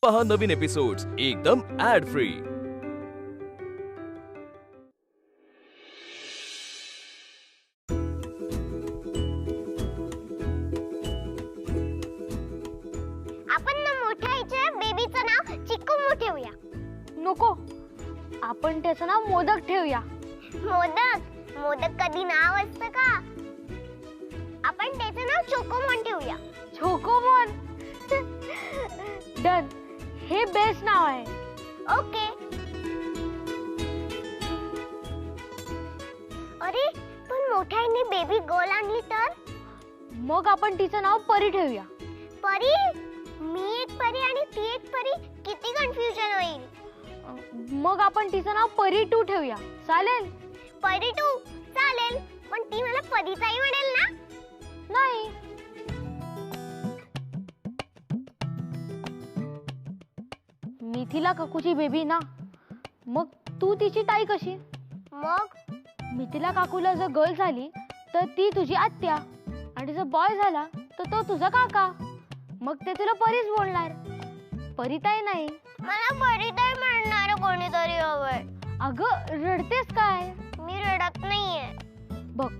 पहा नवीन एपिसोड्स एकदम add free. आपण ना मोठ्या आईच्या बेबीचं नाव चिक्कू ठेवूया. नको, आपण त्याचं नाव मोदक ठेवूया. मोदक मोदक कधी नाव असतं का? आपण त्याचं नाव चोकोमॉन ठेवूया. चोकोमॉन डन, हे बेस्ट नाव आहे. ओके. अरे पण मोठ्या आईने बेबी गर्ल आणली तर? मग आपण तिचं नाव परी ठेवूया. परी? मी एक परी आणि ती एक परी, किती कन्फ्युजन होईल. मग आपण तिचं नाव परी 2 ठेवूया. चालेल? परी 2 चालेल, पण ती मला परीच आई म्हणेल ना? नाही. मिथिला काकूची बेबी ना, मग तू तिची ताई कशी? मग मिथिला काकूला जर गर्ल झाली तर ती तुझी आत्या, आणि जर बॉय झाला तर तो तुझा काका. मग ते तुला परीच बोलणार, परीताई नाही. मला परीताई म्हणणार कोणीतरी हवंय. अगं रडतेस काय? मी रडत नाहीये. बघ,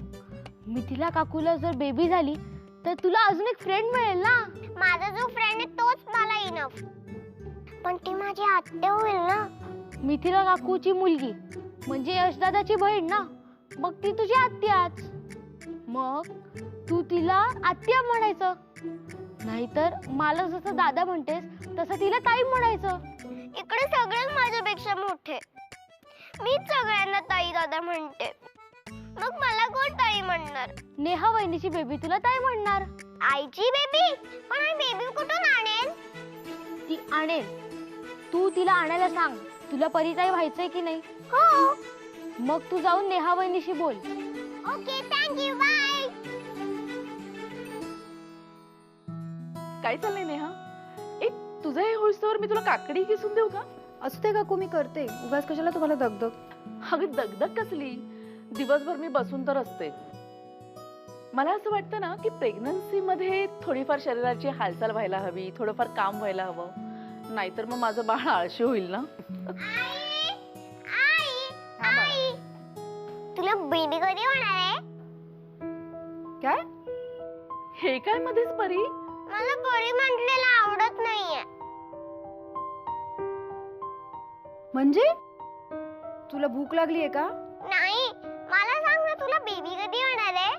मिथिला काकूला जर बेबी झाली तर तुला अजून एक फ्रेंड मिळेल ना. माझा जो फ्रेंड आहे तोच मला इनफ. पण ती माझी आत्या होईल ना. मिथिला काकूची मुलगी म्हणजे यशदादाची बहीण ना, मग ती तुझी आत्याच. मग तू तिला आत्या म्हणायचं, नाहीतर मला जसं दादा म्हणतेस तसं तिला ताई म्हणायचं. इकडे सगळेच माझ्यापेक्षा मोठे, मीच सगळ्यांना ताई दादा म्हणते. मग मला कोण ताई म्हणणार? नेहा वहिनीची बेबी तुला ताई म्हणणार. आईची बेबी? पण आई बेबी कुठून आणेल? ती आणेल, तू तिला आणायला सांग. तुला परिताई व्हायचंय की नाही? हो. मग तू जाऊन नेहा वहिनीशी बोल. Okay, thank you, bye. काय चाललंय नेहा? एक तुझं हे होईस्तोवर मी तुला काकडी किसून देऊ का? असू दे काकू, मी करते. उगाच कशाला तुम्हाला दगदग. अगं दगदग कसली, दिवसभर मी बसून तर असते. मला असं वाटतं ना की प्रेग्नन्सी मध्ये थोडीफार शरीराची हालचाल व्हायला हवी, थोडंफार काम व्हायला हवं, नाहीतर मग माझं बाळ आळशी होईल ना. आई, आई, आई. तुला बेबी कधी होणार आहे? काय? हे काय मध्येच परी? मला परी म्हटलेलं आवडत नाहीये. म्हणजे तुला भूक लागलीये का? नाही, मला सांग ना, तुला बेबी कधी होणार आहे?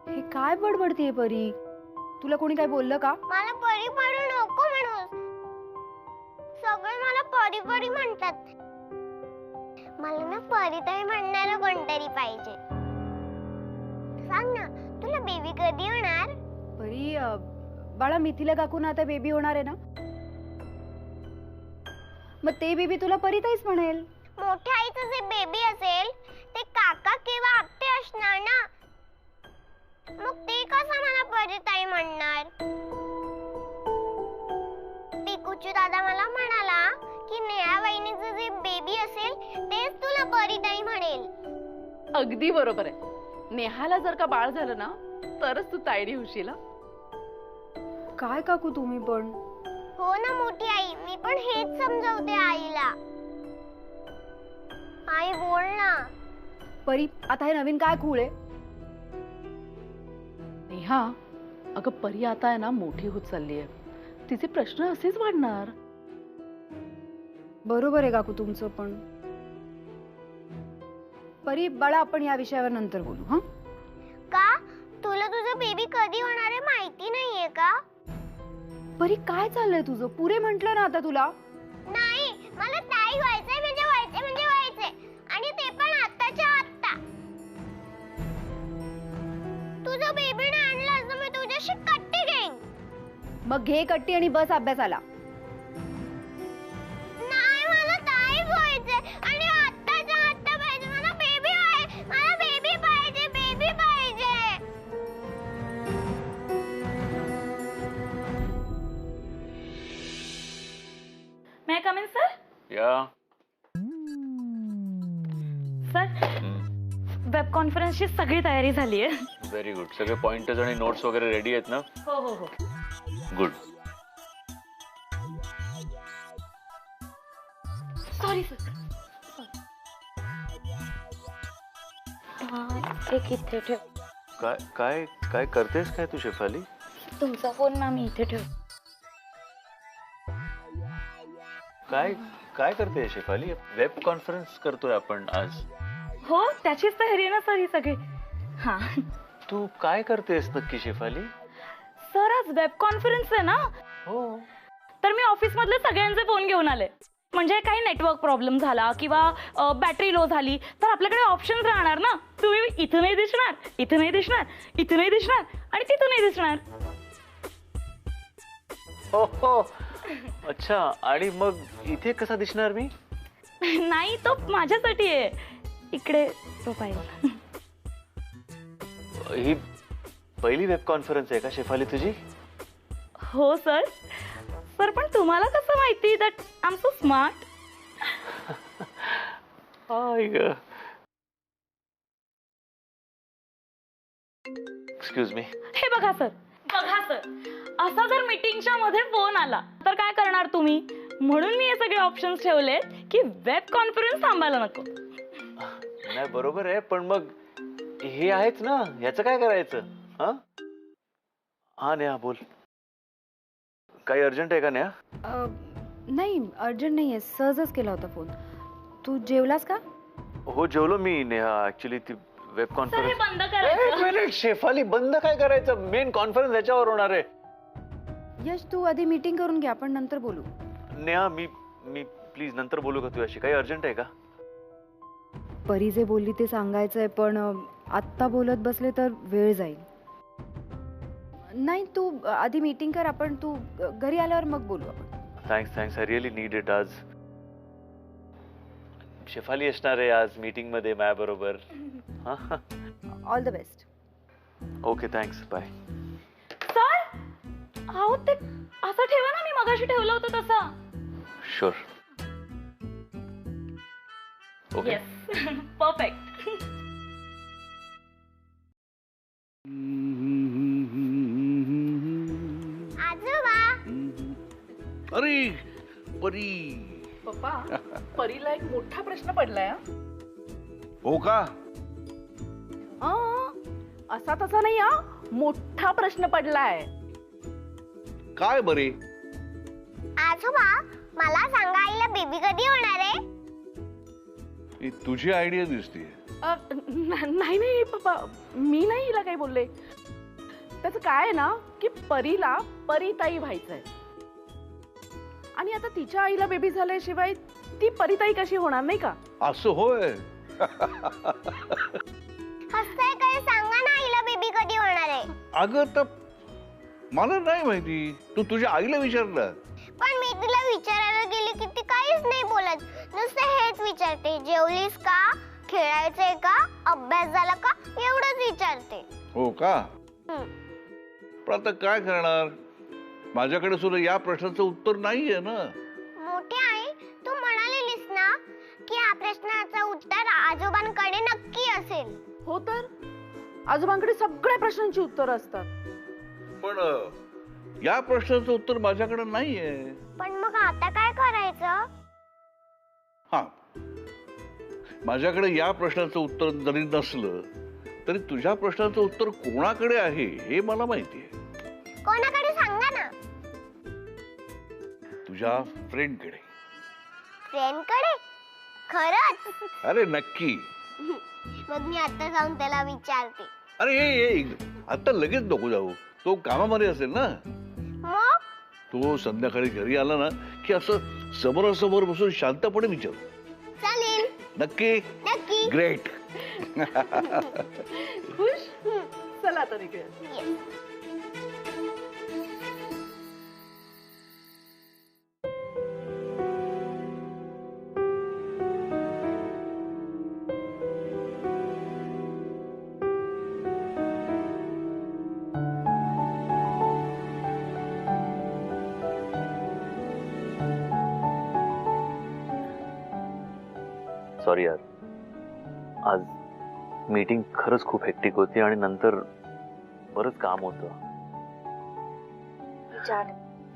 हे काय बडबडतीये परी? तुला कोणी काय बोललं का? मला परी परी नको म्हणूस. सगळे मला परी परी म्हणतात. मला ना परीताई म्हणणारं कोणतरी पाहिजे. सांग ना, तुला बेबी कधी होणार? परी, बाळा मिथिला काकूना आता बेबी होणार आहे ना, मग ते बेबी तुला परीताईच म्हणेल. मोठ्या आईचं जे बेबी असेल ते काका किंवा आत्ते असणार ना. मग ते कसं मला परीताई म्हणणार? पिकूची दादा मला म्हणाला की नेहा वहिनीचं जे बेबी असेल तेच तुला परीताई म्हणेल. अगदी बरोबर आहे. नेहाला जर का बाळ झालं ना तरच तू तायडी होशील. काय काकू तुम्ही पण? हो ना मोठी आई, मी पण हेच समजवते आईला. आई बोल ना. परी, आता हे नवीन काय खूळ आहे? नेहा, अगं परी आता आहे ना मोठी होत चालली आहे, तिचे प्रश्न असेच वाढणार. बरोबर आहे काकू तुमचं, पण परी बाळा, आपण या विषयावर नंतर बोलू. हा, का? तुला तुझं बेबी कधी होणार आहे माहिती नाहीये का? परी काय चाललंय तुझं? पुरे म्हंटल ना आता तुला. नाही, मला ताई व्हायचंय म्हणजे व्हायचंय म्हणजे व्हायचंय, आणि ते पण आत्ताच्या आत्ता. तुझं बेबी ने आणलं असं मी तुझ्याशी कट्टी घेईन. मग घे कट्टी आणि बस अभ्यासाला. नाही, मला ताई व्हायचंय आणि आत्ताच्या आत्ता पाहिजे. मला बेबी आहे, मला बेबी पाहिजे, बेबी पाहिजे. May I come in, sir? या. सर, वेब कॉन्फरन्सची सगळी तयारी झाली आहे. Very good. सगळे पॉइंटर्स आणि नोट्स वगैरे रेडी आहेत ना? हो हो हो. गुड. Sorry sir. एक इथे ठेव. काय काय काय करतेस काय तू शेफाली? तुमचा फोन ना मी इथे ठेव. काय काय करते शेफाली? वेब कॉन्फरन्स करतोय आपण आज. हो त्याचीच तयारी आहे ना सर ही सगळी. हा तू काय करतेस नक्की शेफाली? सर आज वेब कॉन्फरन्स आहे ना, हो. तर मी ऑफिस मधले सगळ्यांचे फोन घेऊन आले. म्हणजे काही नेटवर्क प्रॉब्लेम झाला किंवा बॅटरी लो झाली तर आपल्याकडे ऑप्शन्स राहणार ना. तुम्ही इथं नाही दिसणार, इथं नाही दिसणार, इथं नाही दिसणार आणि तिथं नाही दिसणार. हो हो. अच्छा, आणि मग इथे कसा दिसणार मी? नाही तो माझ्यासाठी आहे. इकडे तो पाहिजे. ही पहिली वेब कॉन्फरन्स आहे का शेफाली तुझी? हो सर. सर पण तुम्हाला कसं माहिती that I am so smart? Excuse me. हे बघा सर, बघा सर, असा जर मीटिंगच्या मध्ये फोन आला तर काय करणार तुम्ही? म्हणून मी हे सगळे ऑप्शन्स ठेवलेत की वेब कॉन्फरन्स थांबायला नको. नाही बरोबर आहे, पण मग हे आहेच ना, ह्याचं काय करायचं? हा हा नेहा बोल. काही अर्जंट आहे का नेहा? नाही अर्जंट नाही आहे, सहजच केला होता फोन. तू जेवलास का? हो जेवलो मी नेहा. ऍक्च्युली ती वेब सर हे कॉन्फरन्स. बंद एक करायचं. मिनिट शेफाली, बंद काय करायचं? मेन कॉन्फरन्स ह्याच्यावर होणार आहे. यश तू आधी मीटिंग करून घे, आपण नंतर बोलू. नेहा मी मी प्लीज नंतर बोलू का तुझ्याशी? काही अर्जंट आहे का? परी जे बोलली ते सांगायचंय, पण आत्ता बोलत बसले तर वेळ जाईल. नाही तू आधी मीटिंग कर, आपण तू घरी आल्यावर मग बोलू आपण. Thanks I really need it. आज शेफाली असणार आहे आज मीटिंग मध्ये माझ्या बरोबर. All the best. Okay thanks bye. Sir अहो ते असं ठेवा ना, मी मगाशी ठेवलं होतं तसं. शुअर. ओके. Yes perfect. आजोबा अरे परी. पप्पा परीला एक मोठा प्रश्न पडलाय हा. हो का? असा तसा नाही हा, मोठा प्रश्न पडलाय. काय बरे? आजोबा मला सांगा, आईला बेबी कधी होणार आहे? ही तुझी आयडिया दिसते. नाही नाही पप्पा, मी नाही हिला काही बोलले. त्याचं काय आहे ना की परीला परीताई व्हायचंय आणि आता तिच्या आईला बेबी झाल्याशिवाय ती परीताई कशी होणार, नाही का? असं होय. हसताय काय? सांगा ना आईला बेबी कधी होणार आहे? अगं तर मला नाही माहिती, तू तुझ्या आईला विचारलं. पण मी तिला विचारायला गेली की ती काहीच नाही बोलत, नुसतं हेच विचारते, जेवलीस का, खेळायचंय का, अभ्यास झाला का, एवढंच विचारते. हो का? हं. पण आता काय करणार, माझ्याकडे सुद्धा या प्रश्नाचं उत्तर नाहीये ना. मोठी आई, तू म्हणालेलीस ना की या प्रश्नाचं उत्तर आजोबांकडे नक्की असेल. हो तर आजोबांकडे सगळ्या प्रश्नांची उत्तरं असतात. पण या प्रश्नाचं उत्तर माझ्याकडे नाहीये. पण मग आता काय करायचं? हा, माझ्याकडे या प्रश्नाचं उत्तर जरी नसलं तरी तुझ्या प्रश्नाचं उत्तर कोणाकडे आहे हे मला माहिती आहे. कोणाकडे सांगा ना. तुझ्या फ्रेंडकडे. फ्रेंडकडे? खरंच? अरे नक्की. मग मी आता जाऊन त्याला विचारते. अरे ये आता लगेच नको जाऊ, तो कामामध्ये असेल ना. मग तो संध्याकाळी घरी आला ना की असं समोरासमोर बसून शांतपणे विचार. चालेल. नक्की? नक्की. ग्रेट. खुश. चला तर इकडे. Yes. सॉरी यार, आज मीटिंग खरंच खूप हेक्टिक होती आणि नंतर बरंच काम होतं.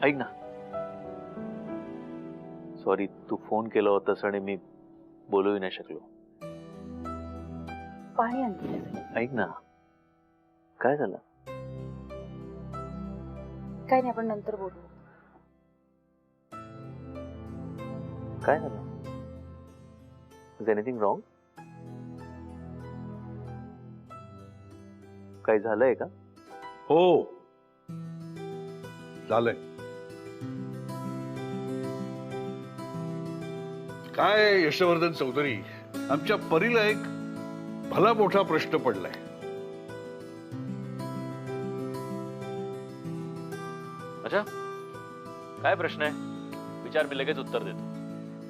ऐक ना, सॉरी, तू फोन केला होतास आणि मी बोलूही नाही शकलो. पाणी आणते. ऐक ना, काय झालं? काय नाही, आपण नंतर बोलू. काय झालं? Is anything wrong? काही झालंय का? हो, झालंय. काय यशवर्धन चौधरी, आमच्या परीला एक भला मोठा प्रश्न पडलाय. अच्छा, काय प्रश्न आहे? विचार, मी लगेच उत्तर देतो.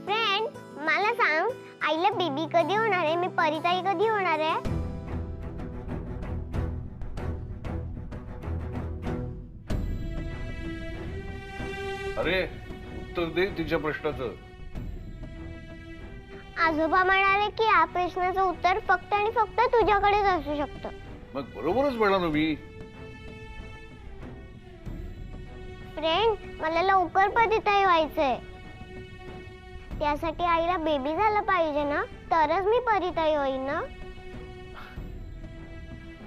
फ्रेंड, मला सांग, आईला बेबी कधी होणार आहे? मी परिताई कधी होणार आहे? अरे, उत्तर दे तिच्या प्रश्नाचं. आजोबा म्हणाले की या प्रश्नाचं उत्तर फक्त आणि फक्त तुझ्याकडेच असू शकतं. मग बरोबरच म्हणालो मी. फ्रेंड, मला लवकर परिताई व्हायचंय. त्यासाठी आईला बेबी झाला पाहिजे ना, तरच मी परिताई होईन ना.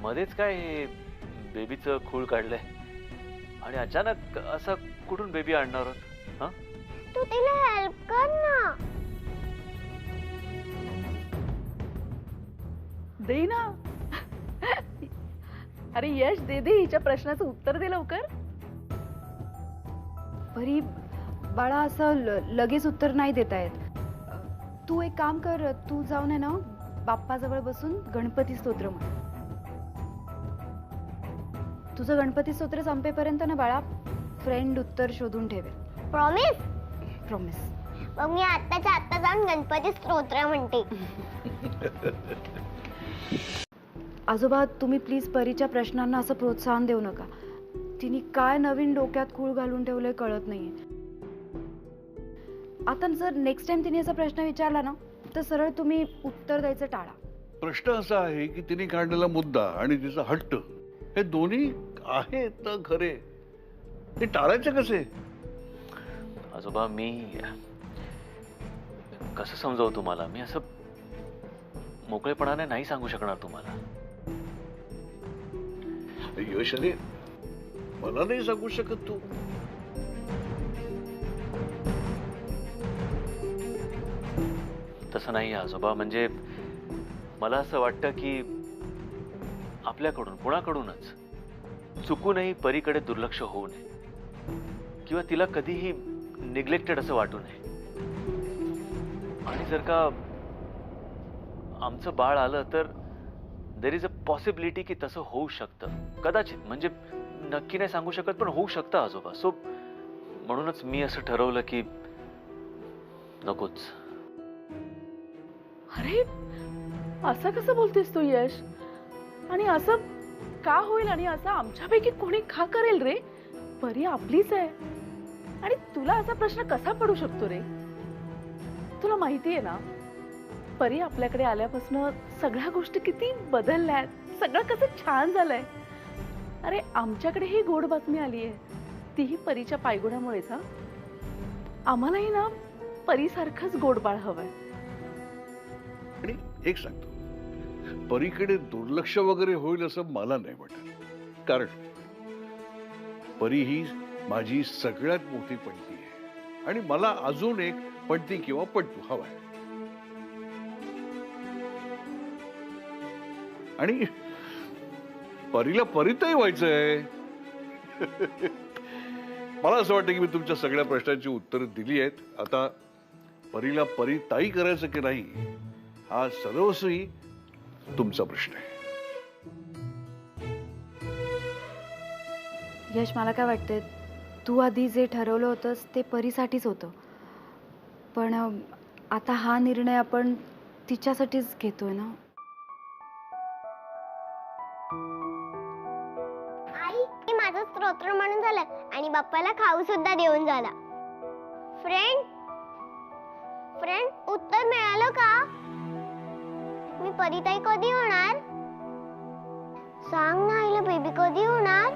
मध्येच काय हे बेबीचं खूळ काढलंय आणि अचानक असा कुठून बेबी आणणार आहोत? हा, तू तिला हेल्प कर ना. दे ना. अरे यश, दे दे, हिच्या प्रश्नाचं उत्तर दे लवकर. परी बाळा, असं लगेच उत्तर नाही देता येत. तू एक काम कर, तू जाऊन आहे ना बाप्पाजवळ बसून गणपती स्तोत्र म्हण. तुझं गणपती स्तोत्र संपेपर्यंत ना बाळा फ्रेंड उत्तर शोधून ठेवेल. प्रॉमिस? प्रॉमिस. मग मी आत्ताच्या आत्ता जाऊन गणपती स्तोत्र म्हणते. आजोबा, तुम्ही प्लीज परीच्या प्रश्नांना असं प्रोत्साहन देऊ नका. तिने काय नवीन डोक्यात खूळ घालून ठेवलंय कळत नाहीये. आता जर नेक्स्ट टाइम तिने असा प्रश्न विचारला ना, तर सरळ तुम्ही उत्तर द्यायचं टाळा. प्रश्न असा आहे की तिने काढलेला मुद्दा आणि तिचा हट्ट, हे दोन्ही आहेत तर खरे. ते टाळायचे कसे? आजोबा, मी कसं समजावू तुम्हाला? मी असं मोकळेपणाने नाही सांगू शकणार तुम्हाला. यश, अरे मला नाही सांगू शकत तू? तसं नाही आजोबा, म्हणजे मला असं वाटतं की आपल्याकडून, कुणाकडूनच चुकूनही परीकडे दुर्लक्ष होऊ नये किंवा तिला कधीही निग्लेक्टेड असं वाटू नये. आणि जर का आमचं बाळ आलं तर देर इज अ पॉसिबिलिटी की तसं होऊ शकतं, कदाचित, म्हणजे नक्की नाही सांगू शकत, पण होऊ शकतं आजोबा. सो म्हणूनच मी असं ठरवलं की नकोच. अरे, असं कसं बोलतेस तू यश? आणि असं का होईल? आणि असं आमच्यापैकी कोणी का करेल रे? परी आपलीच आहे. आणि तुला असा प्रश्न कसा पडू शकतो रे? तुला माहितीये ना, परी आपल्याकडे आल्यापासून सगळ्या गोष्टी किती बदलल्यात, सगळं कसं छान झालंय. अरे, आमच्याकडे ही गोड बातमी आली आहे, तीही परीच्या पायगुणामुळेच. हा, आम्हालाही ना परीसारखंच गोड बाळ हवंय. आणि एक सांगतो, परीकडे दुर्लक्ष वगैरे होईल असं मला नाही वाटत. कारण परी ही माझी सगळ्यात मोठी पणती आहे आणि मला अजून एक पणती किंवा पणतू हवाय. आणि परीला परिताई व्हायचंय. मला असं वाटतं की मी तुमच्या सगळ्या प्रश्नांची उत्तरं दिली आहेत. आता परीला परिताई करायचं की नाही हा सर्वस्वी तुमचा प्रश्न आहे. यश, मला काय वाटतंय, तू आधी जे ठरवलं होतंस ते परीसाठीच होतं, पण आता हा निर्णय आपण तिच्यासाठीच घेतोय ना. आई, हे माझं स्तोत्र म्हणून झालं आणि बाप्पाला खाऊ सुद्धा देऊन झाला. फ्रेंड, उत्तर मिळालं का? मी परिताई कधी होणार? सांग ना आईला, बेबी कधी होणार?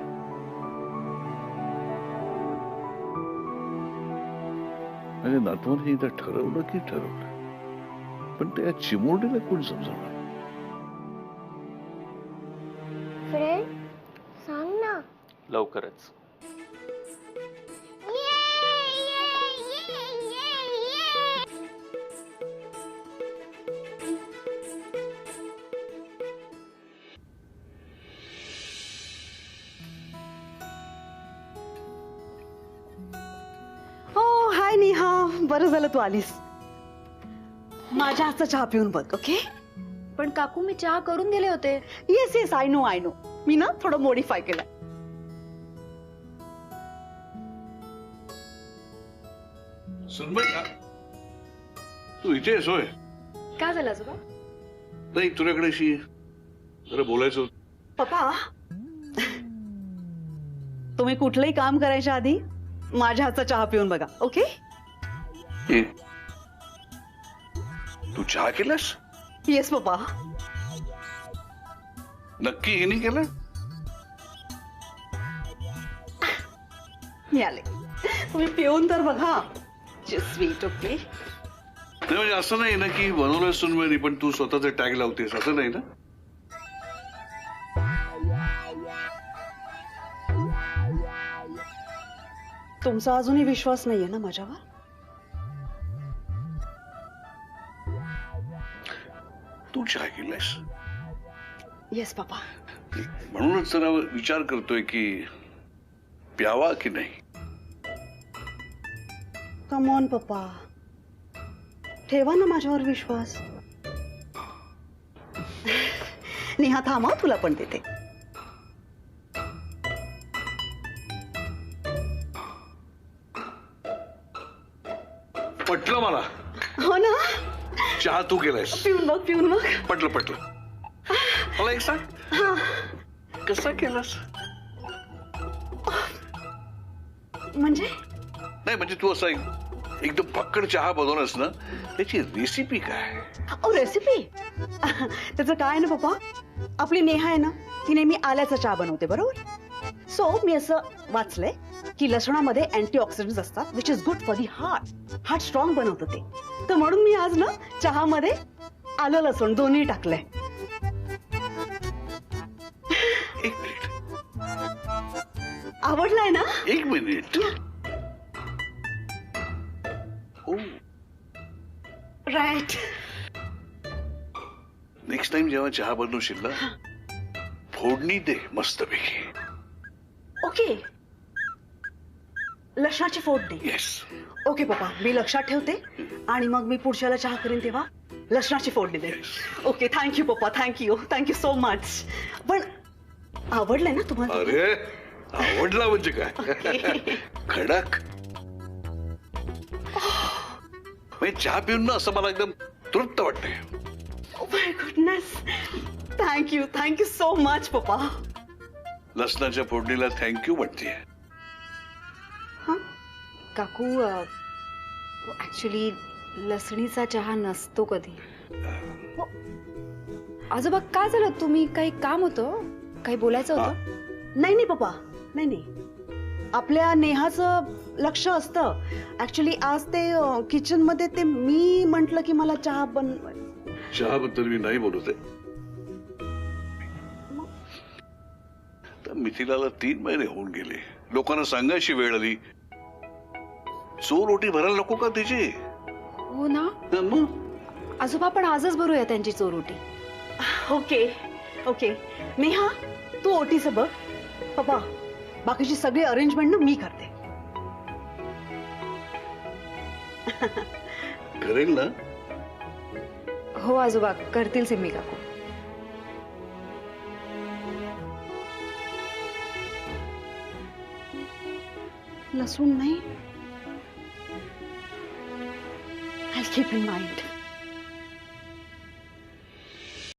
माझ्या नातवाने एकदा ठरवलं की ठरवलं, पण त्या चिमुरडीला कोण समजवणार? फ्रेंड सांग ना. लवकरच. हो हाय नेहा, बरं झालं तू आलीस. माझ्या हातचा चहा पिऊन बघ. ओके. पण काकू मी चहा करून गेले होते. Yes yes, I know. मी ना थोडं मॉडिफाय केलं. सुनबाई, तू इथे आहेस होय? काय झालं आजोबा? नाही, तुझ्याकडे अशी जरा बोलायचं होतं. पप्पा, तुम्ही कुठलंही काम करायच्या आधी माझ्या हातचा चहा पिऊन बघा. ओके. हे, तू चहा केलास? Yes papa. नक्की हिने केलं? मी आले, तुम्ही पिऊन तर बघा. Just sweet. ओके. नाही म्हणजे असं नाही ना की बनवलं सुनबाई, पण तू स्वतःचे टॅग लावतेस असं नाही ना? तुमचा अजूनही विश्वास नाहीये ना माझ्यावर? तू चहा केलास येस पप्पा. म्हणूनच जरा विचार करतोय की प्यावा की नाही. कम ऑन पप्पा, ठेवा ना माझ्यावर विश्वास. नेहा थांबा, तुला पण देते. पटलं मला. हो ना. चहा तू केलायस. पिऊन बघ. पटलं. मला एक सांग, कसा केलास? म्हणजे नाही म्हणजे तू असा एकदम फक्कड चहा बनवलास ना, त्याची रेसिपी काय? रेसिपी त्याचं काय ना पप्पा, आपली नेहा आहे ना, ती नेहमी आल्याचा चहा बनवते बरोबर. सो मी असं वाचलंय की लसणामध्ये अँटीऑक्सिडंट असतात, which is good for the heart strong बनवतं ते. तर म्हणून मी आज ना चहामध्ये आलं लसूण दोन्ही टाकलंय. एक मिनिट. आवडलाय ना? एक मिनिट. ओ, राईट. नेक्स्ट टाइम जेव्हा चहा बनवशील ना, फोडणी दे मस्तपैकी. ओके. लसणाची फोडणी. येस. ओके पप्पा, मी लक्षात ठेवते आणि मग मी पुढच्याला चहा करीन तेव्हा लसणाची फोडणी दे. ओके. थँक्यू पप्पा. Thank you so much. पण आवडलंय ना तुम्हाला? अरे आवडला म्हणजे काय? खडक. म्हणजे चहा पिऊन ना असं मला एकदम तृप्त वाटतंय. Oh my goodness. Thank you so much पप्पा. लसणाच्या फोडणीला थँक्यू म्हणते. काकू ऍक्च्युली लसणीचा चहा नसतो कधी. आजोबा काय झालं? तुम्ही काही काम होतं, काही बोलायचं होतं? नाही पप्पा, नाही. आपल्या नेहाचं लक्ष असतं. ऍक्च्युली आज ते किचन मध्ये ते मी म्हंटल की मला चहा चहाबद्दल मी नाही बोलत आहे. तर मिथिलाला 3 महिने होऊन गेले. लोकांना सांगायची वेळ आली. चोर ओटी भरायला नको का तिची? हो ना. मग आजोबा पण आजच भरूया त्यांची चोरोटी. ओके. नेहा तू ओटीचं बघ. पप्पा बाकीची सगळी अरेंजमेंट ना मी करते. करेल ना? हो आजोबा, करतील सिम्मी काकू. लसूण नाही. I'll keep in mind.